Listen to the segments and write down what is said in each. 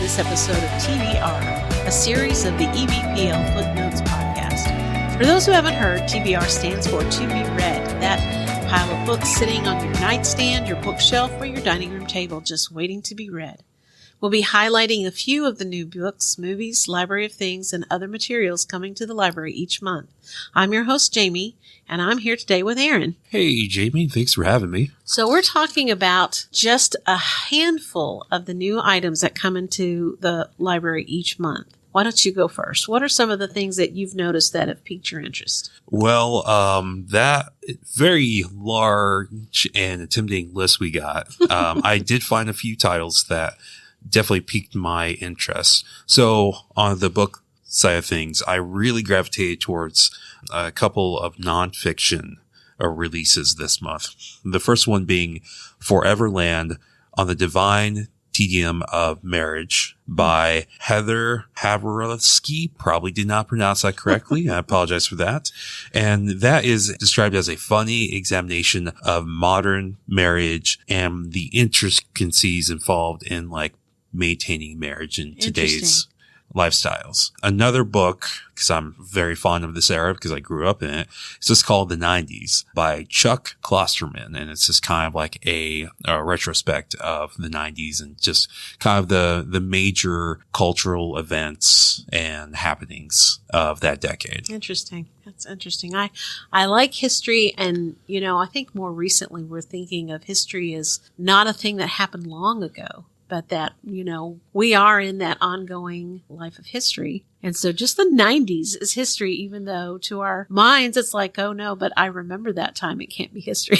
this episode of TBR, a series of the EVPL Footnotes podcast. For those who haven't heard, TBR stands for To Be Read, that pile of books sitting on your nightstand, your bookshelf, or your dining room table just waiting to be read. We'll be highlighting a few of the new books, movies, library of things, and other materials coming to the library each month. I'm your host, Jamie, and I'm here today with Aaron. Hey, Jamie. Thanks for having me. So we're talking about just a handful of the new items that come into the library each month. Why don't you go first? What are some of the things that you've noticed that have piqued your interest? Well, that very large and intimidating list we got, I did find a few titles that definitely piqued my interest. So on the book side of things, I really gravitated towards a couple of nonfiction releases this month. The first one being Foreverland on the Divine Tedium of Marriage by Heather Havrowski. Probably did not pronounce that correctly. I apologize for that. And that is described as a funny examination of modern marriage and the intricacies involved in maintaining marriage in today's lifestyles. Another book, because I'm very fond of this era because I grew up in it, it's just called The 90s by Chuck Klosterman. And it's just kind of like a retrospect of the 90s and just kind of the major cultural events and happenings of that decade. Interesting. That's interesting. I like history, and, I think more recently we're thinking of history as not a thing that happened long ago, but that, we are in that ongoing life of history. And so just the 90s is history, even though to our minds it's like, oh no, but I remember that time. It can't be history.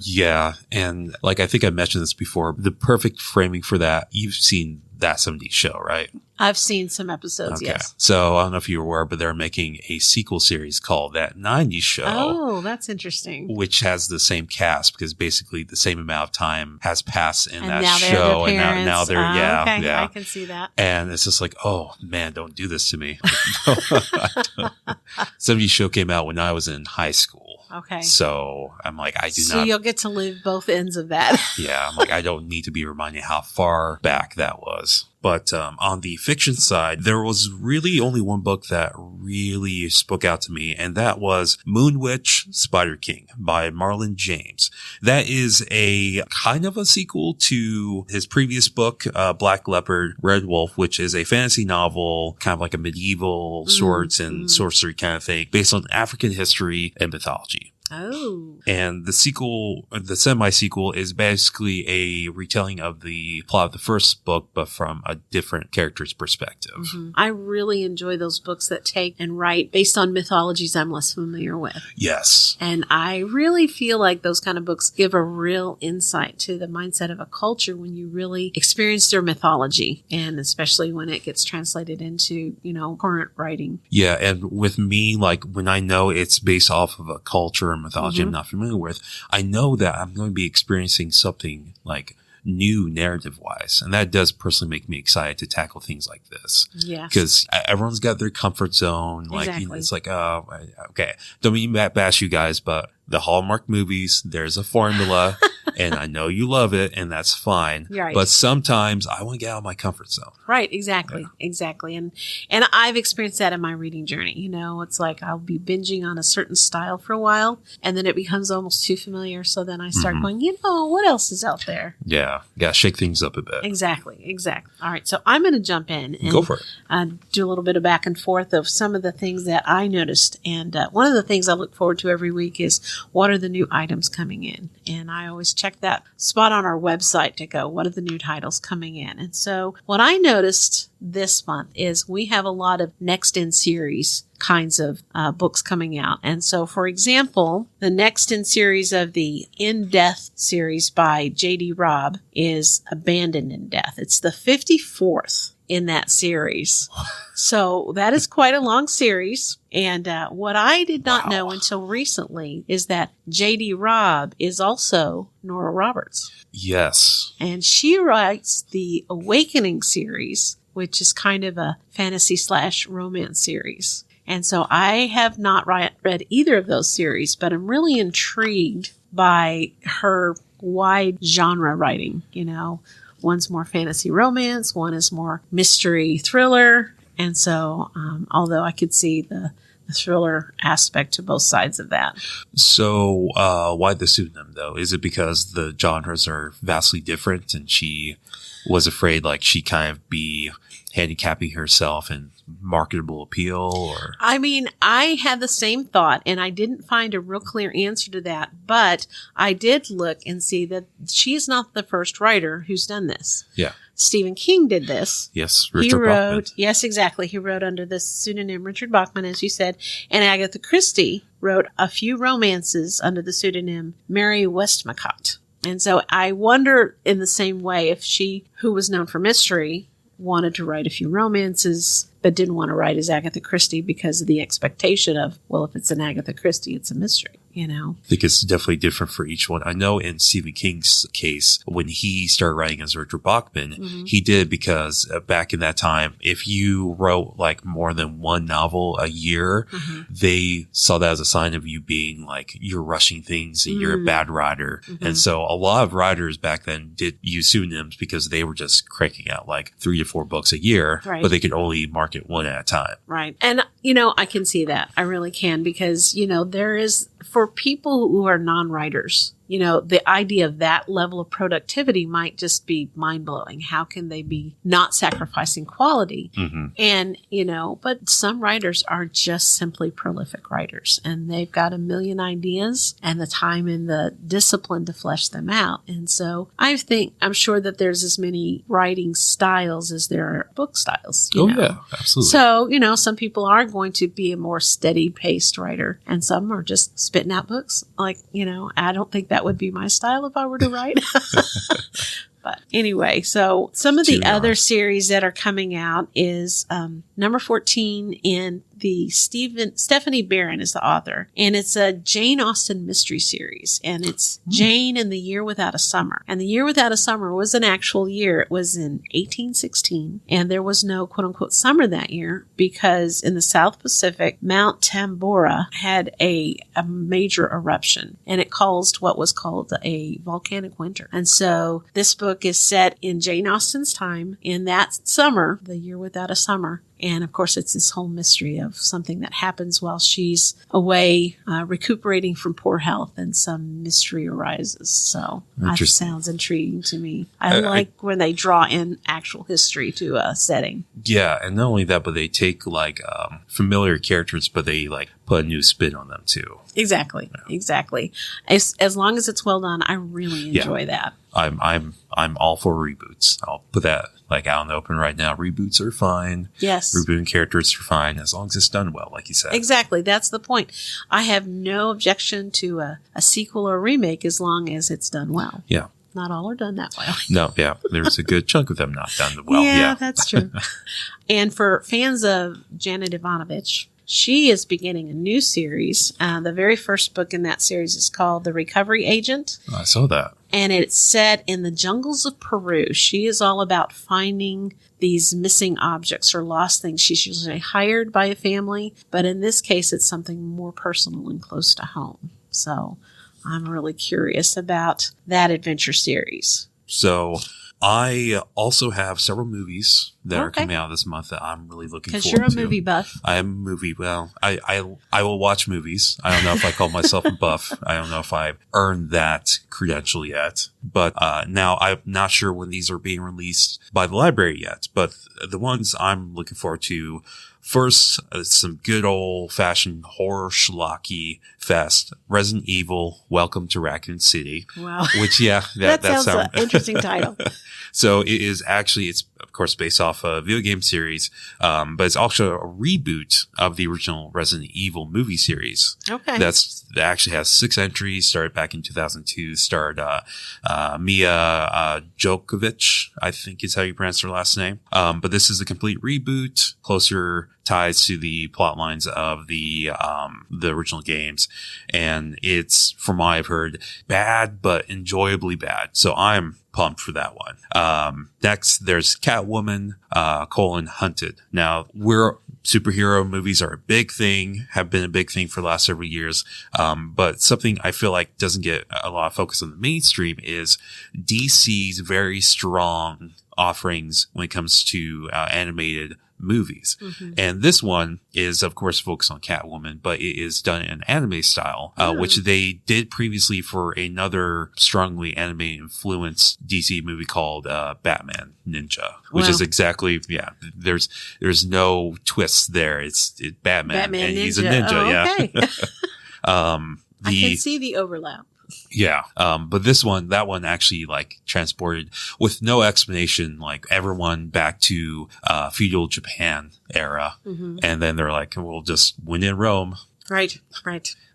Yeah. And I think I mentioned this before, the perfect framing for that, you've seen That 70s Show, right? I've seen some episodes, okay. Yes. So I don't know if you were aware, but they're making a sequel series called That 90s Show. Oh, that's interesting. Which has the same cast because basically the same amount of time has passed in that now show. And now they're, okay. yeah. I can see that. And it's just like, oh man, don't do this to me. 70s Show came out when I was in high school. Okay. So I'm like, So you'll get to live both ends of that. Yeah. I'm like, I don't need to be reminded how far back that was. But on the fiction side, there was really only one book that really spoke out to me, and that was Moon Witch, Spider King by Marlon James. That is a kind of a sequel to his previous book, Black Leopard, Red Wolf, which is a fantasy novel, kind of like a medieval swords and sorcery kind of thing, based on African history and mythology. Oh. And the sequel, the semi-sequel, is basically a retelling of the plot of the first book, but from a different character's perspective. Mm-hmm. I really enjoy those books that take and write based on mythologies I'm less familiar with. Yes. And I really feel like those kind of books give a real insight to the mindset of a culture when you really experience their mythology, and especially when it gets translated into, current writing. Yeah. And with me, when I know it's based off of a culture mythology I'm not familiar with, I know that I'm going to be experiencing something new narrative wise. And that does personally make me excited to tackle things like this. Yeah. Because everyone's got their comfort zone. Exactly. It's okay. Don't mean to bash you guys, but the Hallmark movies, there's a formula and I know you love it and that's fine. Right. But sometimes I want to get out of my comfort zone. Right. Exactly. Yeah. Exactly. And I've experienced that in my reading journey. It's like I'll be binging on a certain style for a while and then it becomes almost too familiar. So then I start going, what else is out there? Yeah. Got to shake things up a bit. Exactly. All right. So I'm going to jump in and go for it. Do a little bit of back and forth of some of the things that I noticed. And one of the things I look forward to every week is what are the new items coming in? And I always check that spot on our website to go, what are the new titles coming in? And so what I noticed this month is we have a lot of next in series kinds of books coming out. And so, for example, the next in series of the In Death series by J.D. Robb is Abandoned in Death. It's the 54th in that series. So that is quite a long series. And what I did not know until recently is that J.D. Robb is also Nora Roberts. Yes. And she writes the Awakening series, which is kind of a fantasy/romance series. And so I have not read either of those series, but I'm really intrigued by her wide genre writing, One's more fantasy romance, one is more mystery thriller. And so, although I could see the thriller aspect to both sides of that. So, why the pseudonym, though? Is it because the genres are vastly different and she was afraid like she kind of be handicapping herself in marketable appeal? Or I mean, I had the same thought and I didn't find a real clear answer to that, but I did look and see that she's not the first writer who's done this. Yeah. Stephen King did this. Yes, Richard Bachman. Yes, exactly. He wrote under the pseudonym Richard Bachman, as you said, and Agatha Christie wrote a few romances under the pseudonym Mary Westmacott. And so I wonder in the same way if she, who was known for mystery, wanted to write a few romances, but didn't want to write as Agatha Christie because of the expectation of, well, if it's an Agatha Christie, it's a mystery, you know? I think it's definitely different for each one. I know in Stephen King's case, when he started writing as Richard Bachman, he did because back in that time, if you wrote like more than one novel a year, they saw that as a sign of you being like, you're rushing things and you're a bad writer. And so a lot of writers back then did use pseudonyms because they were just cranking out like 3 to 4 books a year, but they could only market one at a time. Right. And, you know, I can see that. I really can because, you know, there is, for people who are non-writers, you know, the idea of that level of productivity might just be mind-blowing. How can they be not sacrificing quality? And, you know, but some writers are just simply prolific writers and they've got a million ideas and the time and the discipline to flesh them out. And so I'm sure that there's as many writing styles as there are book styles. You know? Yeah, absolutely. So, you know, some people are going to be a more steady paced writer and some are just spitting out books. Like, you know, I don't think that would be my style if I were to write. But anyway, so some of the other series that are coming out is number 14 in the Stephanie Barron is the author, and it's a Jane Austen mystery series, and it's Jane and the Year Without a Summer. And the Year Without a Summer was an actual year. It was in 1816, and there was no quote-unquote summer that year because in the South Pacific, Mount Tambora had a major eruption, and it caused what was called a volcanic winter. And so this book is set in Jane Austen's time in that summer, the Year Without a Summer. And of course, it's this whole mystery of something that happens while she's away recuperating from poor health and some mystery arises. So that sounds intriguing to me. I like when they draw in actual history to a setting. Yeah. And not only that, but they take like familiar characters, but they like put a new spin on them too. Exactly. Yeah. Exactly. As long as it's well done, I really enjoy that. I'm all for reboots. I'll put that like out in the open right now. Reboots are fine. Yes. Rebooting characters are fine as long as it's done well, like you said. Exactly. That's the point. I have no objection to a sequel or a remake as long as it's done well. Yeah. Not all are done that well. No, yeah. There's a good chunk of them not done well. Yeah, that's true. And for fans of Janet Ivanovich, she is beginning a new series. The very first book in that series is called The Recovery Agent. I saw that. And it's set in the jungles of Peru. She is all about finding these missing objects or lost things. She's usually hired by a family, but in this case, it's something more personal and close to home. So I'm really curious about that adventure series. So I also have several movies that are coming out this month that I'm really looking forward to. Because you're a movie buff. I am a movie. Well, I will watch movies. I don't know if I call myself a buff. I don't know if I've earned that credential yet. But now I'm not sure when these are being released by the library yet. But the ones I'm looking forward to, first, some good old-fashioned horror schlocky fest. Resident Evil, Welcome to Raccoon City. Wow. Which, yeah. That sounds an interesting title. So it is actually, it's of course based off a video game series, but it's also a reboot of the original Resident Evil movie series. Okay. That actually has 6 entries, started back in 2002, starred Mia Djokovic, I think is how you pronounce her last name. But this is a complete reboot, closer ties to the plot lines of the original games. And it's, from what I've heard, bad, but enjoyably bad. So I'm pumped for that one. Next, there's Catwoman, Hunted. Now, superhero movies are a big thing, have been a big thing for the last several years. But something I feel like doesn't get a lot of focus on the mainstream is DC's very strong offerings when it comes to animated movies. Mm-hmm. And this one is, of course, focused on Catwoman, but it is done in anime style, which they did previously for another strongly anime influenced DC movie called Batman Ninja, which is exactly, there's no twists there. It's Batman and Ninja. He's a ninja. Okay. I can see the overlap. Yeah. But that one actually like transported with no explanation, like everyone back to, feudal Japan era. Mm-hmm. And then they're like, we'll just win in Rome. Right.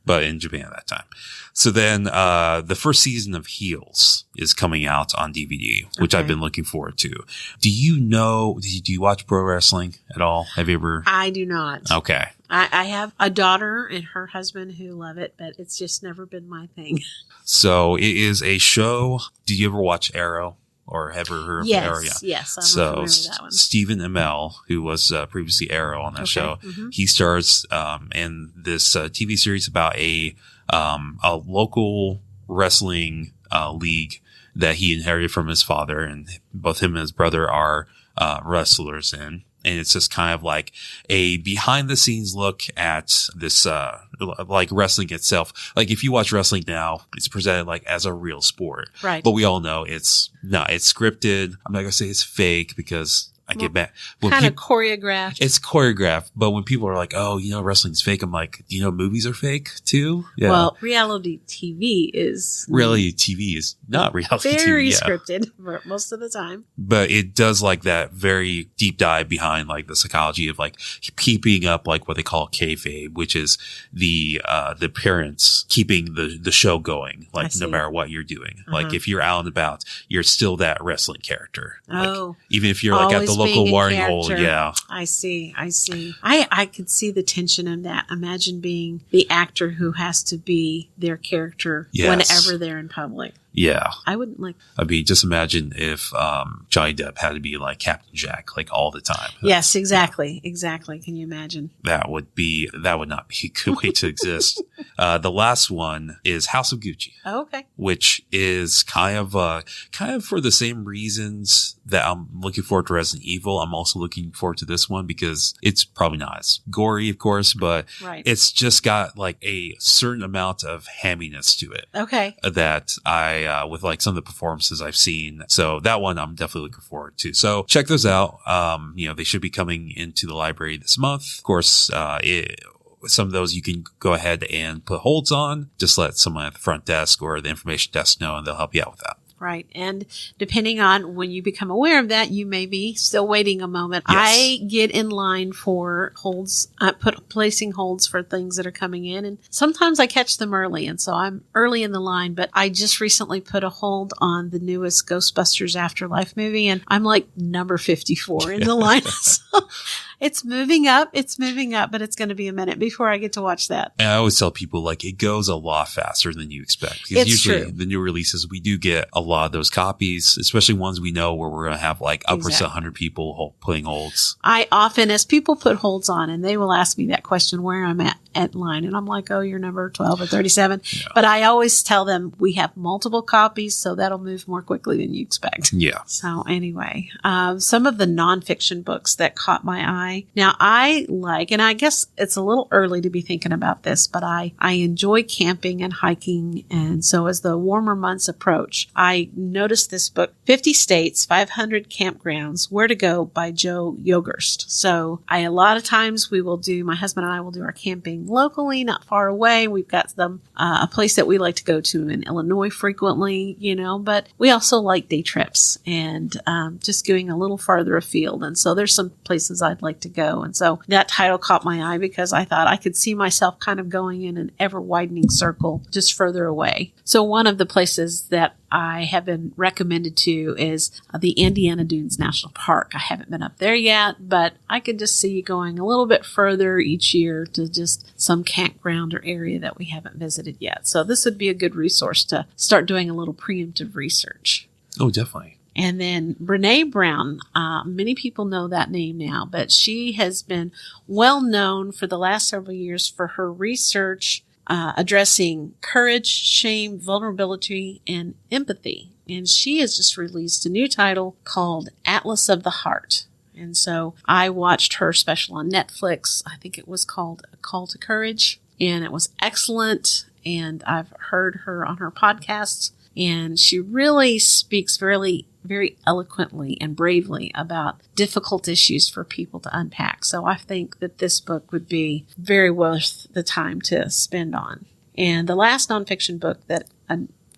But in Japan at that time. So then, the first season of Heels is coming out on DVD, which I've been looking forward to. Do you watch pro wrestling at all? Have you ever? I do not. Okay. I have a daughter and her husband who love it, but it's just never been my thing. So it is a show. Did you ever watch Arrow or ever heard of Arrow? Yes. I'm familiar with that one. Stephen Amell, who was previously Arrow on that show, he stars in this TV series about a local wrestling league that he inherited from his father, and both him and his brother are wrestlers in. And it's just kind of like a behind the scenes look at this, like wrestling itself. Like if you watch wrestling now, it's presented like as a real sport. Right. But we all know it's scripted. I'm not going to say it's fake because I get back. Kind of choreographed. It's choreographed. But when people are like, oh, wrestling's fake, I'm like, do you know movies are fake too? Yeah. Well, reality TV is not reality TV. Very scripted for most of the time. But it does like that very deep dive behind like the psychology of like keeping up like what they call kayfabe, which is the parents keeping the show going, like no matter what you're doing. Like if you're out and about, you're still that wrestling character. Like, even if you're like at the local watering hole. Yeah. I see. I could see the tension in that. Imagine being the actor who has to be their character whenever they're in public. Yeah. I wouldn't like. I mean, just imagine if Johnny Depp had to be like Captain Jack like all the time. Yes, exactly. Exactly. Can you imagine? That would not be a good way to exist. The last one is House of Gucci. Oh, okay. Which is kind of for the same reasons that I'm looking forward to Resident Evil. I'm also looking forward to this one because it's probably not as gory, of course, but it's just got like a certain amount of hamminess to it. Okay. That with like some of the performances I've seen. So that one I'm definitely looking forward to. So check those out. They should be coming into the library this month. Of course, some of those you can go ahead and put holds on. Just let someone at the front desk or the information desk know and they'll help you out with that. Right. And depending on when you become aware of that, you may be still waiting a moment. Yes. I get in line for holds, placing holds for things that are coming in. And sometimes I catch them early. And so I'm early in the line, but I just recently put a hold on the newest Ghostbusters Afterlife movie. And I'm like number 54 in the line. So it's moving up, but it's going to be a minute before I get to watch that. And I always tell people like it goes a lot faster than you expect. Because usually the new releases, we do get a lot of those copies, especially ones we know where we're going to have like upwards of 100 people putting holds. I often, as people put holds on, and they will ask me that question where I'm at line. And I'm like, oh, you're number 12 or 37. Yeah. But I always tell them we have multiple copies, so that'll move more quickly than you expect. Yeah. So anyway, some of the nonfiction books that caught my eye. Now I like, and I guess it's a little early to be thinking about this, but I enjoy camping and hiking. And so as the warmer months approach, I noticed this book, 50 States, 500 Campgrounds, Where to Go by Joe Yogerst. So a lot of times my husband and I will do our camping locally, not far away. We've got a place that we like to go to in Illinois frequently, but we also like day trips and just going a little farther afield. And so there's some places I'd like like to go. And so that title caught my eye because I thought I could see myself kind of going in an ever widening circle just further away. So one of the places that I have been recommended to is the Indiana Dunes National Park. I haven't been up there yet, but I could just see going a little bit further each year to just some campground or area that we haven't visited yet. So this would be a good resource to start doing a little preemptive research. Oh, definitely. And then Renee Brown, many people know that name now, but she has been well known for the last several years for her research addressing courage, shame, vulnerability, and empathy. And she has just released a new title called Atlas of the Heart. And so I watched her special on Netflix. I think it was called A Call to Courage, and it was excellent. And I've heard her on her podcasts, and she really speaks very eloquently and bravely about difficult issues for people to unpack. So I think that this book would be very worth the time to spend on. And the last nonfiction book that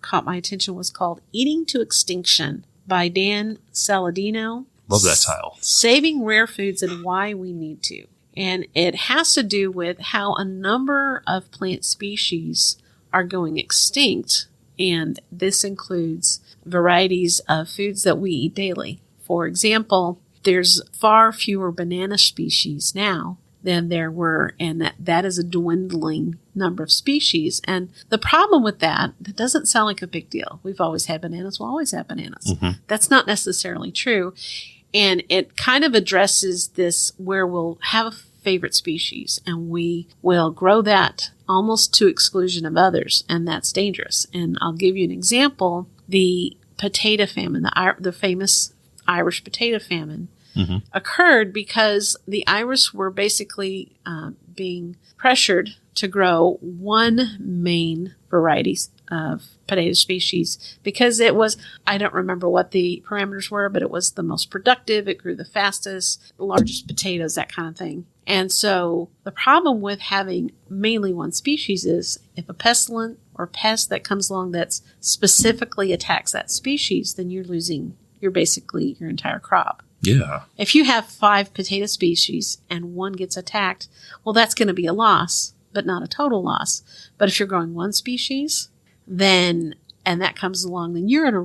caught my attention was called Eating to Extinction by Dan Saladino. Love that title. Saving Rare Foods and Why We Need to. And it has to do with how a number of plant species are going extinct. And this includes varieties of foods that we eat daily. For example, there's far fewer banana species now than there were, and that is a dwindling number of species. And the problem with that doesn't sound like a big deal. We've always had bananas, we'll always have bananas. Mm-hmm. That's not necessarily true. And it kind of addresses this where we'll have a favorite species and we will grow that almost to exclusion of others, and that's dangerous. And I'll give you an example. The potato famine, the famous Irish potato famine, occurred because the Irish were basically being pressured to grow one main variety of potato species because it was, I don't remember what the parameters were, but it was the most productive. It grew the fastest, the largest potatoes, that kind of thing. And so the problem with having mainly one species is if a pestilent or pest that comes along that specifically attacks that species, then you're basically your entire crop. Yeah. If you have 5 potato species and one gets attacked, well, that's going to be a loss, but not a total loss. But if you're growing one species, then, and that comes along, then you're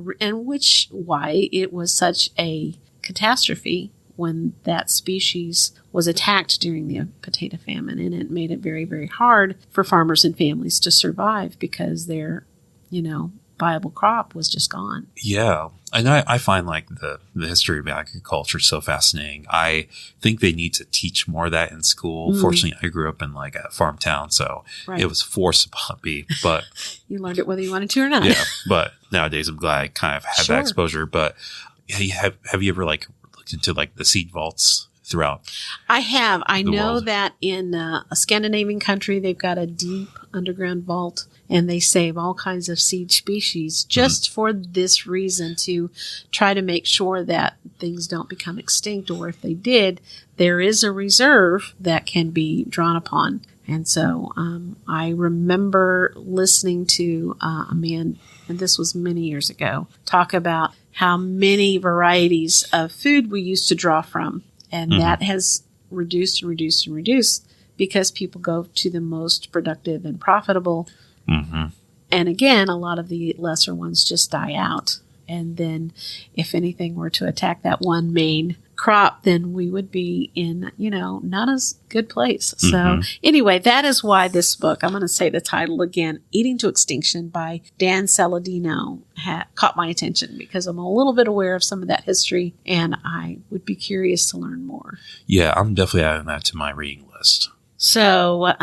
why it was such a catastrophe when that species was attacked during the potato famine. And it made it very, very hard for farmers and families to survive because their, viable crop was just gone. Yeah. And I find like the history of agriculture so fascinating. I think they need to teach more of that in school. Fortunately, I grew up in like a farm town, so It was forced upon me. But you learned it whether you wanted to or not. Yeah. But nowadays I'm glad I kind of had that exposure. But have you ever like looked into like the seed vaults throughout? I have. I know world? that in a Scandinavian country, they've got a deep underground vault, and they save all kinds of seed species just for this reason, to try to make sure that things don't become extinct, or if they did, there is a reserve that can be drawn upon. And so I remember listening to a man, and this was many years ago, talk about how many varieties of food we used to draw from. And that has reduced and reduced and reduced because people go to the most productive and profitable. And again, a lot of the lesser ones just die out. And then if anything were to attack that one main crop, then we would be in, not as good place. So anyway, that is why this book, I'm going to say the title again, Eating to Extinction by Dan Saladino, caught my attention because I'm a little bit aware of some of that history and I would be curious to learn more. Yeah, I'm definitely adding that to my reading list. So,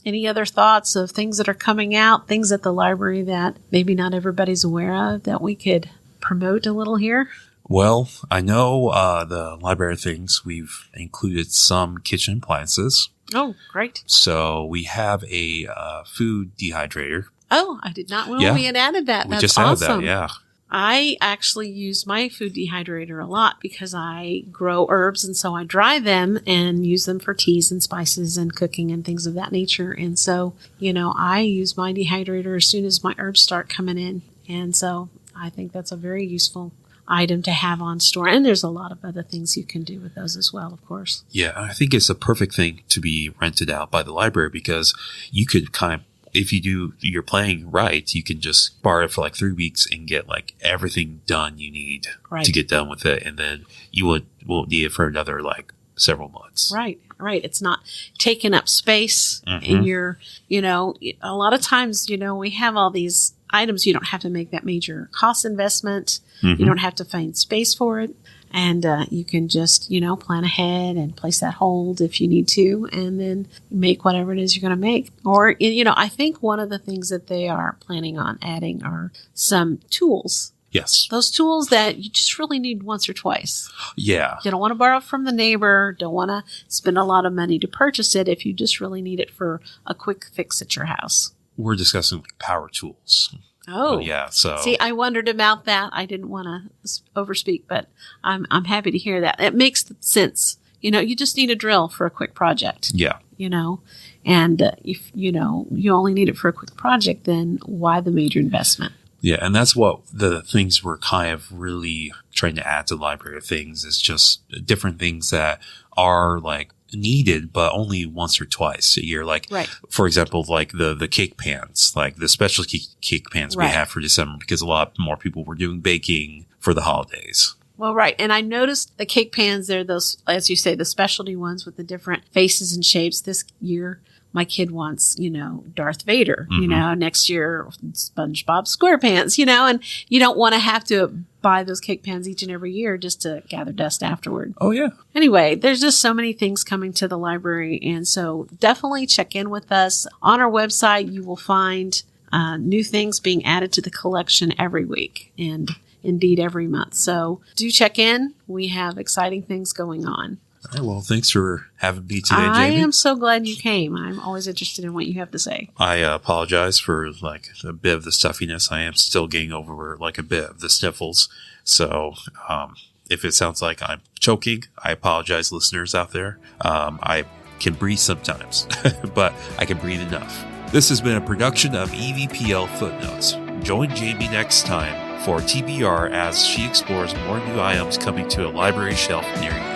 any other thoughts of things that are coming out, things at the library that maybe not everybody's aware of that we could promote a little here? Well, I know the library things, we've included some kitchen appliances. Oh, great. So we have a food dehydrator. Oh, I did not know we had added that. We That's just awesome. added that, yeah. I actually use my food dehydrator a lot because I grow herbs, and so I dry them and use them for teas and spices and cooking and things of that nature. And so, I use my dehydrator as soon as my herbs start coming in. And so I think that's a very useful item to have on store. And there's a lot of other things you can do with those as well, of course. Yeah, I think it's a perfect thing to be rented out by the library because you could kind of, if you do your planning right, you can just borrow it for like 3 weeks and get like everything done you need to get done with it. And then you won't need it for another like several months. Right. It's not taking up space in your, a lot of times, we have all these items. You don't have to make that major cost investment. You don't have to find space for it. And you can just, plan ahead and place that hold if you need to, and then make whatever it is you're going to make. Or, I think one of the things that they are planning on adding are some tools. Yes. Those tools that you just really need once or twice. Yeah. You don't want to borrow from the neighbor, don't want to spend a lot of money to purchase it if you just really need it for a quick fix at your house. We're discussing like power tools. Oh, yeah. So see, I wondered about that. I didn't want to overspeak, but I'm happy to hear that. It makes sense. You just need a drill for a quick project. Yeah. And if you only need it for a quick project, then why the major investment? Yeah, and that's what the things we're kind of really trying to add to the library of things is just different things that are like needed, but only once or twice a year. Like, for example, like the cake pans, like the special cake pans we have for December, because a lot more people were doing baking for the holidays. Well, right. And I noticed the cake pans, they're those, as you say, the specialty ones with the different faces and shapes. This year, my kid wants, Darth Vader, next year, SpongeBob SquarePants, and you don't want to have to buy those cake pans each and every year just to gather dust afterward. Oh, yeah. Anyway, there's just so many things coming to the library. And so definitely check in with us. On our website, you will find new things being added to the collection every week and indeed every month. So do check in. We have exciting things going on. All right, well, thanks for having me today, Jamie. I am so glad you came. I'm always interested in what you have to say. I apologize for like a bit of the stuffiness. I am still getting over like a bit of the sniffles. So if it sounds like I'm choking, I apologize, listeners out there. I can breathe sometimes, but I can breathe enough. This has been a production of EVPL Footnotes. Join Jamie next time for TBR as she explores more new items coming to a library shelf near you.